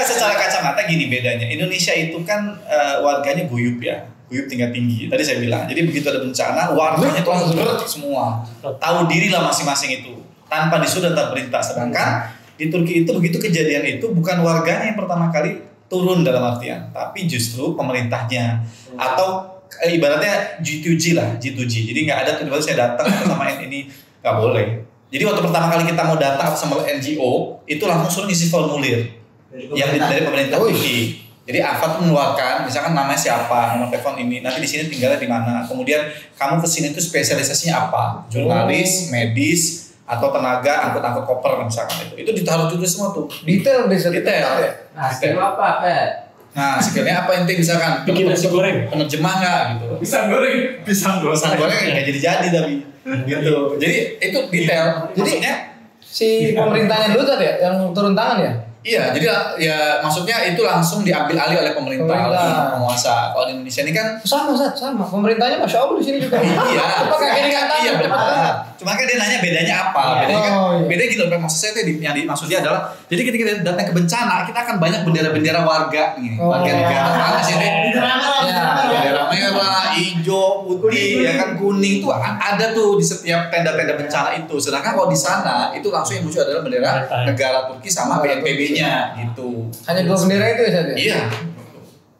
Secara kacamata gini bedanya. Indonesia itu kan warganya guyup ya. Guyup tingkat tinggi. Tadi saya bilang. Jadi begitu ada bencana, warganya itu langsung semua. Tahu diri lah masing-masing itu. Tanpa disuruh dan perintah. Sedangkan di Turki itu begitu kejadian itu bukan warganya yang pertama kali turun dalam artian, tapi justru pemerintahnya atau ibaratnya G2G lah, G2G. Jadi nggak ada tiba-tiba saya datang sama ini nggak boleh. Jadi waktu pertama kali kita mau datang sama NGO itu langsung suruh ngisi formulir dari pemerintah Turki. Jadi AFAD mengeluarkan, misalkan namanya siapa, nomor telepon ini, nanti di sini tinggalnya di mana. Kemudian kamu kesini itu spesialisasinya apa? Jurnalis, medis, atau tenaga angkut-angkut koper misalkan itu ditaruh juga semua tuh. Detail. Nah, skill apa? Nah, skillnya apa inti misalkan? Bikin nasi goreng, penerjemah nggak gitu? Pisang goreng nggak jadi tapi gitu. Jadi itu detail. Jadi si pemerintahnya dulu tadi ya yang turun tangan ya? Iya, jadi ya maksudnya itu langsung diambil alih oleh pemerintah. Penguasa. Kalau di Indonesia ini kan sama. Pemerintahnya Masya Allah di sini juga. Iya. Iya benar. Cuma kan dia nanya bedanya apa? Bedanya kan bedanya gitu. Maksud saya itu yang dimaksudnya adalah jadi ketika kita datang ke bencana kita akan banyak bendera-bendera warga nih. Warga negara mana sih ini? Bendera merah, hijau, putih, ya kan kuning itu ada tuh di setiap tenda-tenda bencana itu. Sedangkan kalau di sana itu langsung yang muncul adalah bendera negara Turki sama BNPB-nya gitu. Hanya 2 bendera itu ya saja? Iya.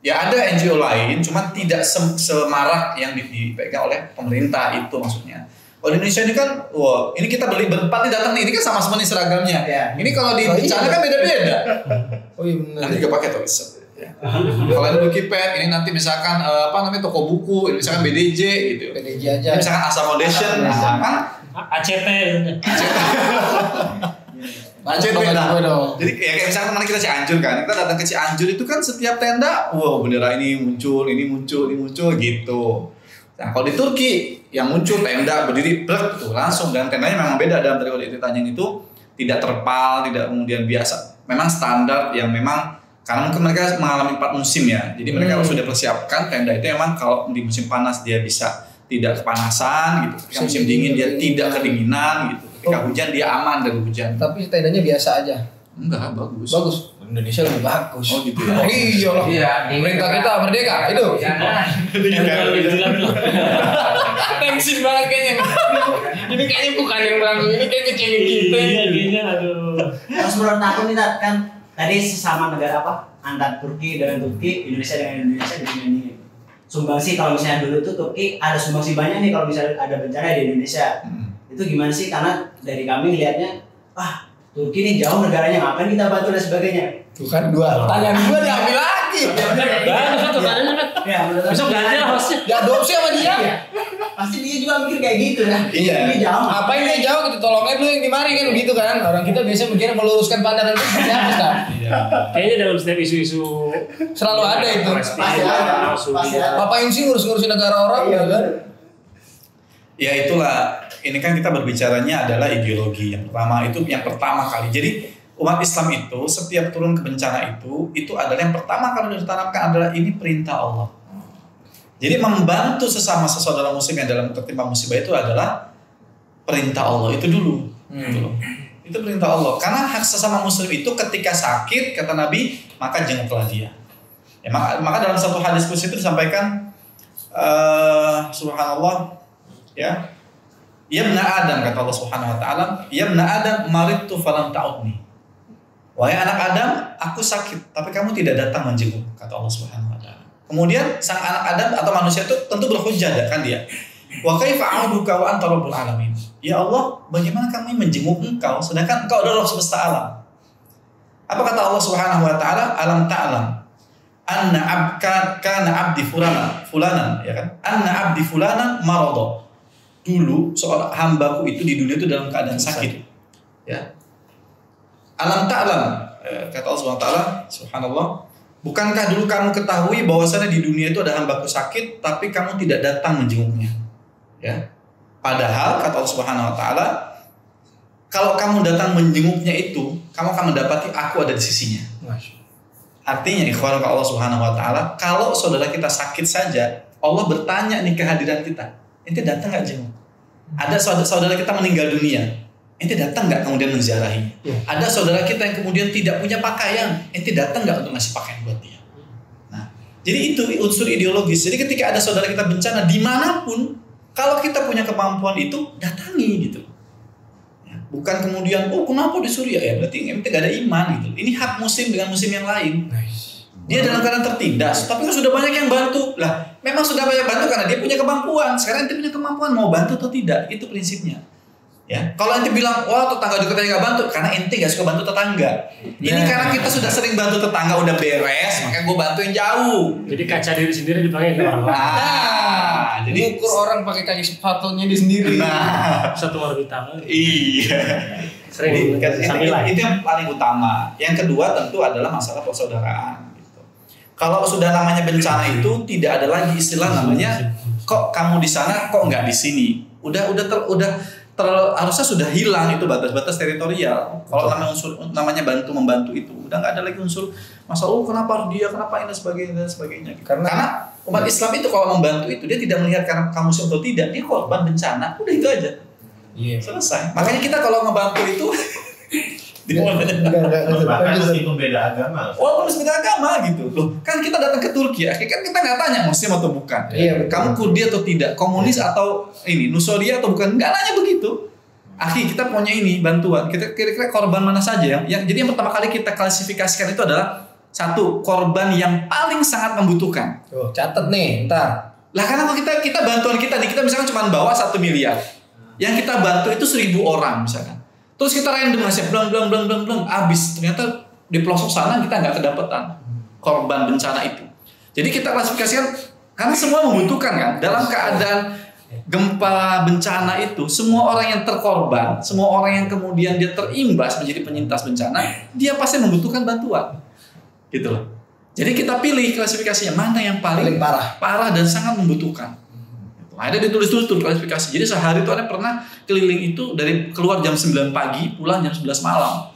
Ya ada NGO lain, cuma tidak semarak yang dipegang oleh pemerintah itu maksudnya. Kalau di Indonesia ini kan, wah ini kita beli berempat nih datang nih, ini kan sama-sama nih seragamnya. Ya. Ini kalau di bencana kan beda-beda. Oh iya benar. Nanti juga pakai tulis. Ya. Kalau ada Wikiped, ini nanti misalkan toko buku, ini misalkan BDJ gitu. BDJ aja. Ini misalkan Asa Foundation, ACT. Jadi kayak misalkan kemarin kita Cianjur kan, kita datang ke Cianjur itu kan setiap tenda, wow bendera ini muncul gitu. Nah kalau di Turki yang muncul tenda berdiri tuh langsung, dan tendanya memang beda dalam tadi kalau ditanyain itu tidak terpal, tidak kemudian biasa memang standar yang memang karena mungkin mereka mengalami 4 musim ya. Jadi mereka sudah persiapkan tenda itu memang kalau di musim panas dia bisa tidak kepanasan gitu. Ketika musim dingin dia tidak kedinginan gitu. Ketika hujan dia aman dari hujan. Tapi tendanya biasa aja. Enggak, bagus. Bagus. Indonesia lebih bagus. Oh gitu ya. Iya lah. Iya, pemerintah kita merdeka itu. Tensin banget kayaknya. Ini kayaknya bukan yang berantem, ini kayak kecengin kita. Iya, kayaknya aduh. Terus menurut aku nih kan tadi sesama negara apa? Antara Turki dengan Turki, Indonesia dengan Indonesia dibandingin. Sumbangsi kalau misalnya dulu tuh Turki ada sumbangsi banyak nih kalau misalnya ada bencana di Indonesia. Itu gimana sih? Karena dari kami lihatnya, Turki ini jauh negaranya, ngapain kita bantu dan sebagainya. Bukan dua. Pertanyaan gua diambil lagi. Bagus satu tanya kan. Ya, Besok ganti lah hostnya. Diadopsi sama dia. Iya. Pasti dia juga mikir kayak gitu kan. Iya. Ini jauh. Ngapain dia jauh gitu, tolongnya dulu yang dimari kan begitu kan. Orang kita biasa mikir meluruskan pandangan itu seperti apa kan. Kayaknya dalam setiap isu-isu Selalu ada itu. Pasti ada. Pasti ada. Ngapain sih ngurus-ngurusin negara orang ya kan? Ya itulah, ini kan kita berbicaranya adalah ideologi yang pertama kali. Jadi umat Islam itu setiap turun ke bencana itu adalah yang pertama kali ditanamkan adalah ini perintah Allah. Jadi membantu sesama saudara muslim yang dalam tertimpa musibah itu adalah perintah Allah itu dulu. Gitu loh. Itu perintah Allah. Karena hak sesama muslim itu ketika sakit kata Nabi maka jenguklah dia. Ya, maka dalam satu hadis kursi itu disampaikan subhanallah ya. Ya ibna Adam kata Allah Subhanahu wa taala, ya ibna Adam maridtu falam ta'udni. Wahai anak Adam, aku sakit tapi kamu tidak datang menjenguk kata Allah Subhanahu wa taala. Kemudian sang anak Adam atau manusia itu tentu berhujjah kan dia. Wa kaifa a'uduka wa anta rabbul alamin. Ya Allah, bagaimana kami menjenguk engkau sedangkan engkau adalah Rabb semesta alam. Apa kata Allah Subhanahu wa taala? Alam ta'lam anna kana abdi fulanan ya kan? Anna abdi fulanan marada. Dulu seorang hambaku itu di dunia itu dalam keadaan sakit. Ya. Alam ta'lam kata Allah Subhanahu wa taala, subhanallah, bukankah dulu kamu ketahui bahwasanya di dunia itu ada hambaku sakit tapi kamu tidak datang menjenguknya? Ya. Padahal kata Allah Subhanahu wa taala, kalau kamu datang menjenguknya itu, kamu akan mendapati aku ada di sisinya. Artinya ikhwan Allah Subhanahu wa taala, kalau saudara kita sakit saja, Allah bertanya nih kehadiran kita. Ente datang nggak jenguk? Ada saudara kita meninggal dunia, ente datang nggak kemudian menziarahi? Ada saudara kita yang kemudian tidak punya pakaian, ente datang nggak untuk ngasih pakaian buat dia? Nah, jadi itu unsur ideologis. Jadi ketika ada saudara kita bencana dimanapun, kalau kita punya kemampuan itu datangi gitu. Ya, bukan kemudian kenapa di Suriah ya berarti ente gak ada iman gitu. Ini hak muslim dengan muslim yang lain. Dia dalam keadaan tertindas, tapi kan sudah banyak yang bantu. Lah, memang sudah banyak bantu karena dia punya kemampuan. Sekarang ente punya kemampuan mau bantu atau tidak, itu prinsipnya. Ya, kalau ente bilang, wah tetangga dekatnya gak bantu, karena ente gak suka bantu tetangga. Ini karena kita sudah sering bantu tetangga udah beres, makanya gue bantuin jauh. Jadi kaca diri sendiri dipakai ke orang lain. Jadi ukur orang pakai kaki sepatunya di sendiri. Satu orbita. Iya. Sering itu yang paling utama. Yang kedua tentu adalah masalah persaudaraan. Kalau sudah namanya bencana itu tidak ada lagi istilah namanya kok kamu di sana kok nggak di sini. Harusnya sudah hilang itu batas-batas teritorial. Kalau namanya bantu-membantu itu udah nggak ada lagi unsur masalah kenapa harus dia, kenapa ini dan sebagainya. Karena umat Islam itu kalau membantu itu dia tidak melihat karena kamu atau tidak, dia korban bencana, udah itu aja. Selesai. Makanya kita kalau ngebantu itu bahkan meskipun beda agama. Walaupun beda agama gitu. Loh, kan kita datang ke Turki ya, kan kita nggak tanya muslim atau bukan. Iya, kamu Kurdi atau tidak, komunis atau ini Nusairiyah atau bukan, nggak nanya begitu. Akhi, kita punya ini bantuan. Kita kira-kira korban mana saja yang jadi yang pertama kali kita klasifikasikan itu adalah satu, korban yang paling sangat membutuhkan. Catat nih, ntar. Lah karena kalau kita bantuan kita nih, kita misalkan cuma bawa 1 miliar. Yang kita bantu itu 1.000 orang misalkan. Terus kita random ngasih blang habis, ternyata di pelosok sana kita nggak kedapatan korban bencana itu. Jadi kita klasifikasikan karena semua membutuhkan kan. Dalam keadaan gempa bencana itu semua orang yang terkorban, semua orang yang kemudian dia terimbas menjadi penyintas bencana, dia pasti membutuhkan bantuan. Gitu loh. Jadi kita pilih klasifikasinya mana yang paling parah dan sangat membutuhkan. Ada ditulis-tulis tuh klasifikasi. Jadi sehari itu ada pernah keliling itu dari keluar jam 9 pagi, pulang jam 11 malam.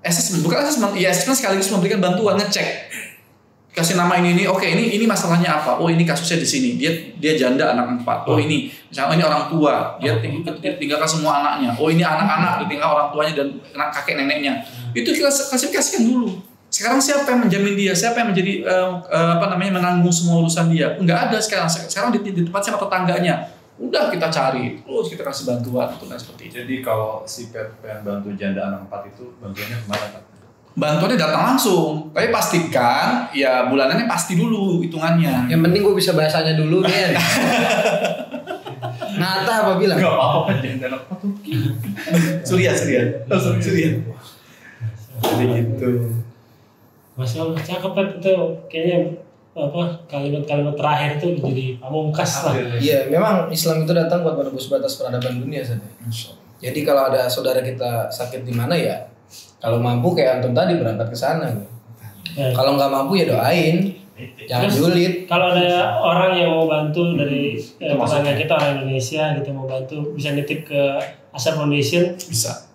assessment, bukan assessment, ya assessment sekaligus memberikan bantuan, ngecek. Kasih nama ini, oke ini masalahnya apa? Oh ini kasusnya di sini. Dia janda anak 4. Oh ini misalnya ini orang tua, dia tinggalkan semua anaknya. Oh ini anak-anak ditinggal orang tuanya dan kakek neneknya. Itu kita klasifikasikan dulu. Sekarang siapa yang menjamin dia? Siapa yang menjadi menanggung semua urusan dia? Enggak ada sekarang. Sekarang di tempat sama tetangganya. Udah kita cari, terus kita kasih bantuan itu kan seperti itu. Jadi kalau si Pet pengen bantu janda anak 4 itu bantuannya kemana Pak? Bantuannya datang langsung, tapi pastikan ya bulanannya pasti dulu hitungannya. Yang penting gue bisa bahasanya dulu nih. Ngata apa bilang? Gak apa-apa janda anak 4 tuh. Surya. Jadi gitu. Masya Allah, cakep itu kayaknya kalimat-kalimat terakhir itu jadi pamungkas lah. Iya, memang Islam itu datang buat menebus batas peradaban dunia saja. Jadi kalau ada saudara kita sakit di mana ya, kalau mampu kayak antum tadi berangkat ke sana. Kalau nggak mampu ya doain, jangan julid. Kalau ada orang yang mau bantu dari tetangga kita orang Indonesia gitu mau bantu bisa nitip ke Asar Foundation. Bisa.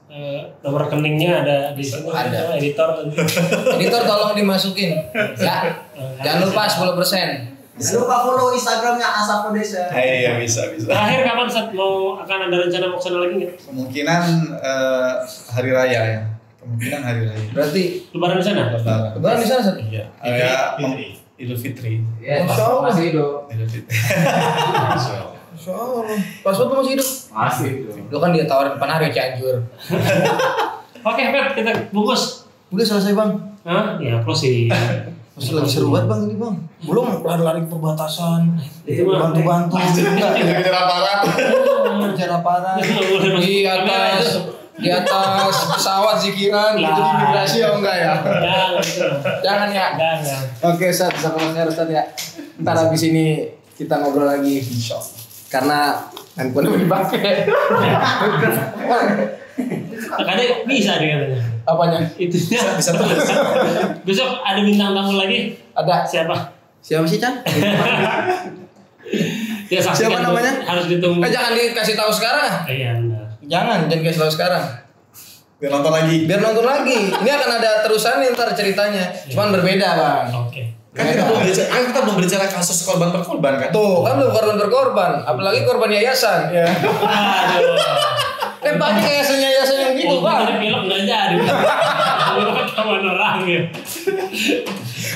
Nomor rekeningnya ada di sini. Ada. Editor Tolong dimasukin. Ya. Jangan lupa 10%. Jangan lupa follow Instagramnya Asar Foundation. Iya bisa. Terakhir kapan saat mau akan ada rencana mau kesana lagi nggak? Kemungkinan hari raya ya. Berarti Lebaran di sana? Lebaran di sana Sat? Iya. Idul Fitri. Ya, masih hidup. Idul Fitri. Masya Allah. Password masih hidup? Masih itu. Lu kan dia tawarin Panari Cianjur. Oke, Pet, kita bungkus. Udah selesai bang. Hah? Ya, closing. Masih lagi seru banget bang ini bang. Belum lari-lari ke perbatasan. Itu mah. Bantu-bantu. Kejar aparat. Kejar aparat. Di atas pesawat zikiran gitu di imigrasi ya enggak ya? Jangan ya. Jangan. Oke, Ustaz, jazakallahu Ustaz ya. Ntar habis ini kita ngobrol lagi insyaallah. Karena handphone udah dipakai. Kadang bisa dia katanya. Apanya? Itunya. Bisa tulis. Besok ada bintang tamu lagi. Ada. Siapa? Siapa sih, Chan? Ya, siapa namanya? Harus ditunggu. Jangan dikasih tahu sekarang. Iya, benar. Jangan kasih tahu sekarang. Biar nonton lagi. Ini akan ada terusannya ntar ceritanya. Cuman berbeda, Bang. Oke. Kan kita belum berbicara kasus korban per korban kan? Tuh, kan belum korban per korban. Apalagi korban yayasan. Ya. Aduh. Banyak yayasan yang gitu, Bang. Jadi film nggak jadi. Kawan orang ya.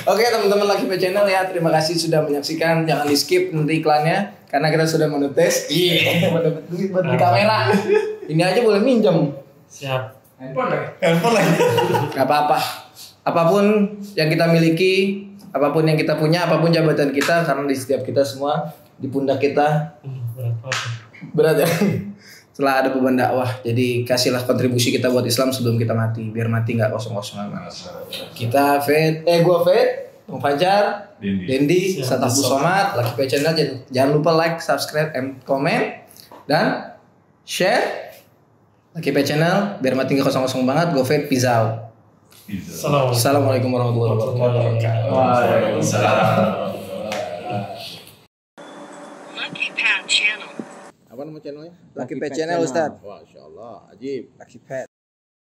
Oke, teman-teman Lucky Pet Channel ya, terima kasih sudah menyaksikan. Jangan di skip nanti iklannya karena kita sudah monetis. Iya, dapat duit buat beli kamera. Ini aja boleh minjem. Siap. Handphone lagi. Gak apa-apa. Apapun yang kita miliki, apapun yang kita punya, apapun jabatan kita, karena di setiap kita semua di pundak kita berat ya. Setelah ada beban dakwah, jadi kasihlah kontribusi kita buat Islam sebelum kita mati, biar mati nggak kosong-kosong amat. Kita gua Bang Fajar, Dendi, Ustaz Abdul Somad, Lucky Pet Channel. Jangan lupa like, subscribe, and comment, dan share Lucky Pet Channel biar mati nggak kosong-kosong banget. Gofed Pizau. Assalamualaikum warahmatullahi wabarakatuh. Waalaikumsalam. Apa nama channelnya? Lucky Pet Channel, Ustaz. Masya Allah, ajib. Lucky Pet.